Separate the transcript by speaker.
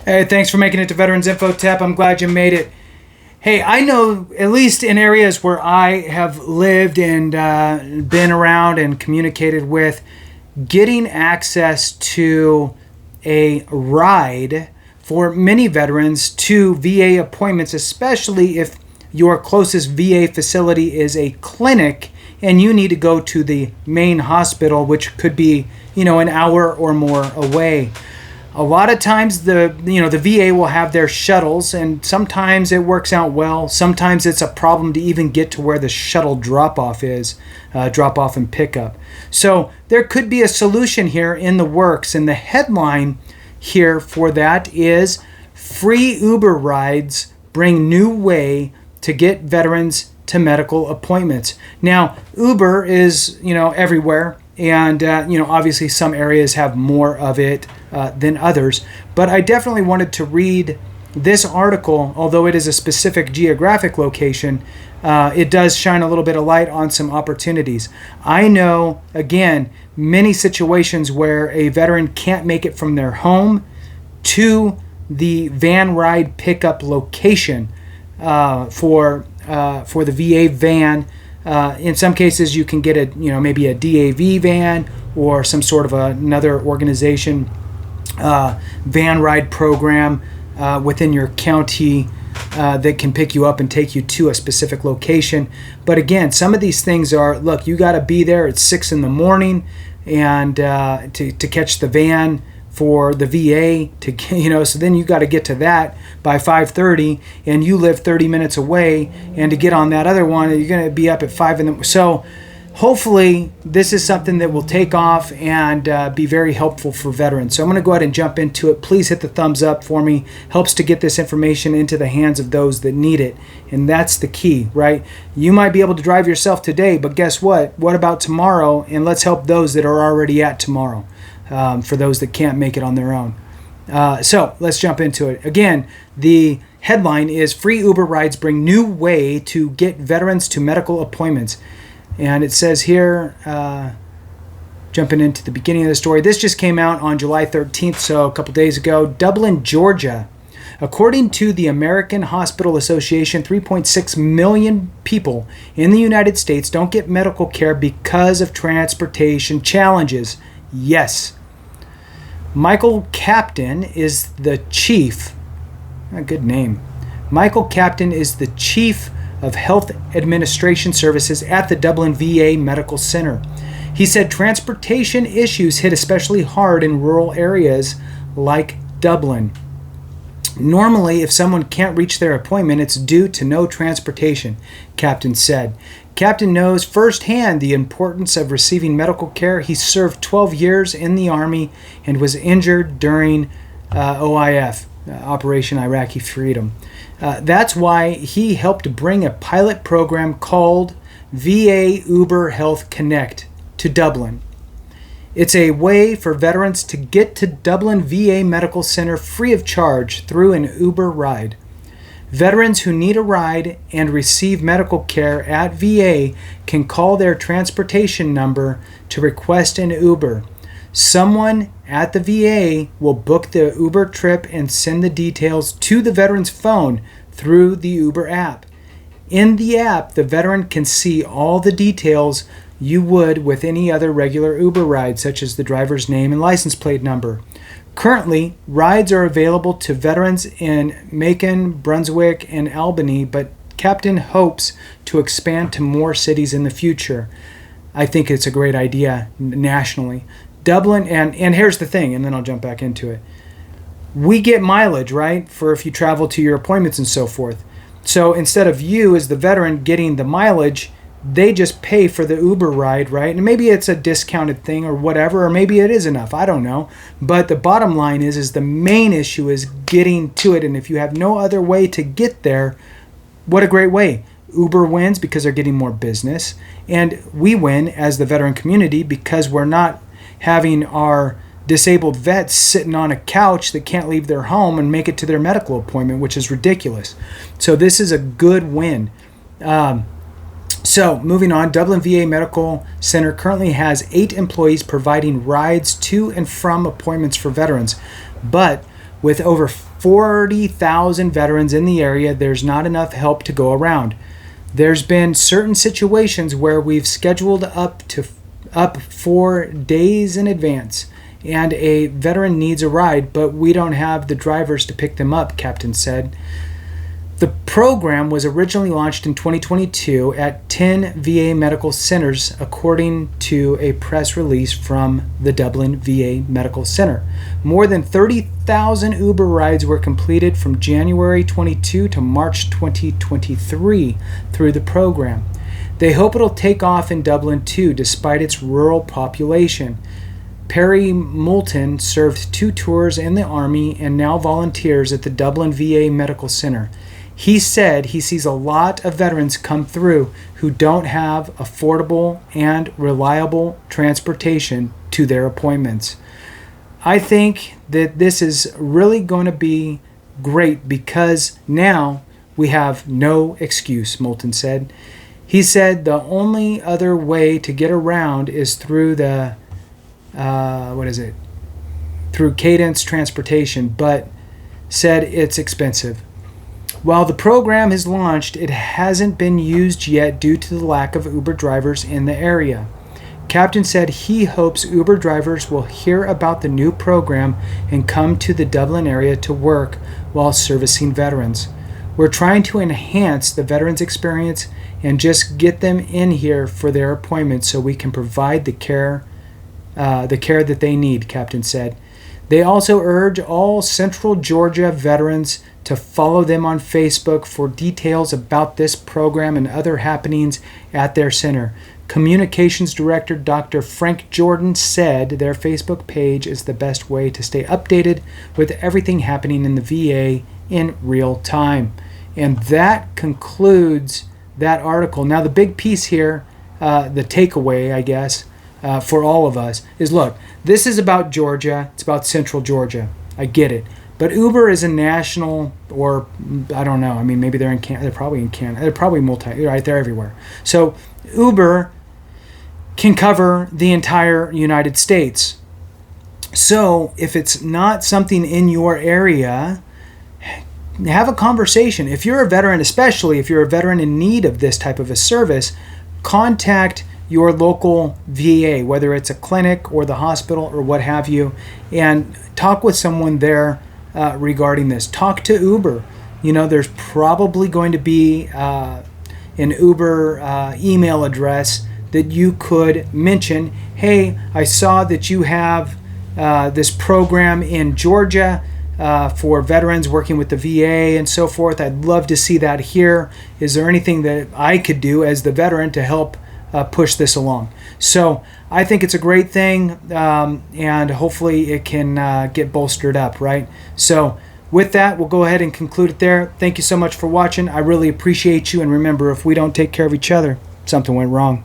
Speaker 1: Hey, thanks for making it to Veterans Info Tap. I'm glad you made it. Hey, I know, at least in areas where I have lived and been around and communicated with, getting access to a ride for many veterans to VA appointments, especially if your closest VA facility is a clinic and you need to go to the main hospital, which could be, an hour or more away. A lot of times the VA will have their shuttles, and sometimes it works out well. Sometimes it's a problem to even get to where the shuttle drop-off is, drop-off and pickup. So there could be a solution here in the works, and the headline here for that is free Uber rides bring new way to get veterans to medical appointments. Now, Uber is, everywhere. And, obviously some areas have more of it than others. But I definitely wanted to read this article, although it is a specific geographic location. It does shine a little bit of light on some opportunities. I know, again, many situations where a veteran can't make it from their home to the van ride pickup location for the VA van. In some cases, you can get maybe a DAV van or some sort of another organization van ride program within your county that can pick you up and take you to a specific location. But again, some of these things are, look, you got to be there at 6 in the morning and to catch the van for the VA so then you got to get to that by 5:30, and you live 30 minutes away, and to get on that other one, you're going to be up at 5 in the. So hopefully this is something that will take off and be very helpful for veterans. So I'm going to go ahead and jump into it. Please hit the thumbs up for me. Helps to get this information into the hands of those that need it, and that's the key, right? You might be able to drive yourself today, but guess what? What about tomorrow? And let's help those that are already at tomorrow. For those that can't make it on their own. So let's jump into it. Again, the headline is Free Uber Rides Bring New Way to Get Veterans to Medical Appointments. And it says here, jumping into the beginning of the story, this just came out on July 13th, so a couple days ago. Dublin, Georgia. According to the American Hospital Association, 3.6 million people in the United States don't get medical care because of transportation challenges. Yes. Michael Captain is the chief. A good name. Michael Captain is the chief of Health Administration Services at the Dublin VA Medical Center. He said transportation issues hit especially hard in rural areas like Dublin. Normally, if someone can't reach their appointment, it's due to no transportation, Captain said. Captain knows firsthand the importance of receiving medical care. He served 12 years in the Army and was injured during OIF, Operation Iraqi Freedom. That's why he helped bring a pilot program called VA Uber Health Connect to Dublin. It's a way for veterans to get to Dublin VA Medical Center free of charge through an Uber ride. Veterans who need a ride and receive medical care at VA can call their transportation number to request an Uber. Someone at the VA will book the Uber trip and send the details to the veteran's phone through the Uber app. In the app, the veteran can see all the details you would with any other regular Uber ride, such as the driver's name and license plate number. Currently, rides are available to veterans in Macon, Brunswick, and Albany, but Captain hopes to expand to more cities in the future. I think it's a great idea nationally. Dublin, and here's the thing, and then I'll jump back into it. We get mileage, right, for if you travel to your appointments and so forth. So instead of you as the veteran getting the mileage, they just pay for the Uber ride, right? And maybe it's a discounted thing or whatever, or maybe it is enough. I don't know. But the bottom line is the main issue is getting to it. And if you have no other way to get there, what a great way. Uber wins because they're getting more business. And we win as the veteran community because we're not having our disabled vets sitting on a couch that can't leave their home and make it to their medical appointment, which is ridiculous. So this is a good win. So moving on, Dublin VA Medical Center currently has 8 employees providing rides to and from appointments for veterans. But with over 40,000 veterans in the area. There's not enough help to go around. There's been certain situations where we've scheduled up 4 days in advance, and a veteran needs a ride, but we don't have the drivers to pick them up, Captain said. The program was originally launched in 2022 at 10 VA medical centers, according to a press release from the Dublin VA Medical Center. More than 30,000 Uber rides were completed from January 22 to March 2023 through the program. They hope it'll take off in Dublin too, despite its rural population. Perry Moulton served 2 tours in the Army and now volunteers at the Dublin VA Medical Center. He said he sees a lot of veterans come through who don't have affordable and reliable transportation to their appointments. I think that this is really going to be great because now we have no excuse, Moulton said. He said the only other way to get around is through through Cadence Transportation, but said it's expensive. While the program has launched, it hasn't been used yet due to the lack of Uber drivers in the area. Captain said he hopes Uber drivers will hear about the new program and come to the Dublin area to work while servicing veterans. We're trying to enhance the veterans' experience and just get them in here for their appointments so we can provide the care that they need, Captain said. They also urge all Central Georgia veterans to follow them on Facebook for details about this program and other happenings at their center. Communications Director Dr. Frank Jordan said their Facebook page is the best way to stay updated with everything happening in the VA in real time. And that concludes that article. Now, the big piece here, the takeaway, I guess, for all of us is, look, this is about Georgia. It's about Central Georgia. I get it. But Uber is a national, or I don't know. I mean, maybe they're in Canada. They're probably in Canada. They're probably right? They're everywhere. So Uber can cover the entire United States. So if it's not something in your area, have a conversation. If you're a veteran, especially if you're a veteran in need of this type of a service, contact your local VA, whether it's a clinic or the hospital or what have you, and talk with someone there regarding this. Talk to Uber. You know, there's probably going to be an Uber email address that you could mention. Hey, I saw that you have this program in Georgia for veterans working with the VA and so forth. I'd love to see that here. Is there anything that I could do as the veteran to help push this along? So I think it's a great thing, and hopefully it can get bolstered up, right? So with that, we'll go ahead and conclude it there. Thank you so much for watching. I really appreciate you, and remember, if we don't take care of each other, something went wrong.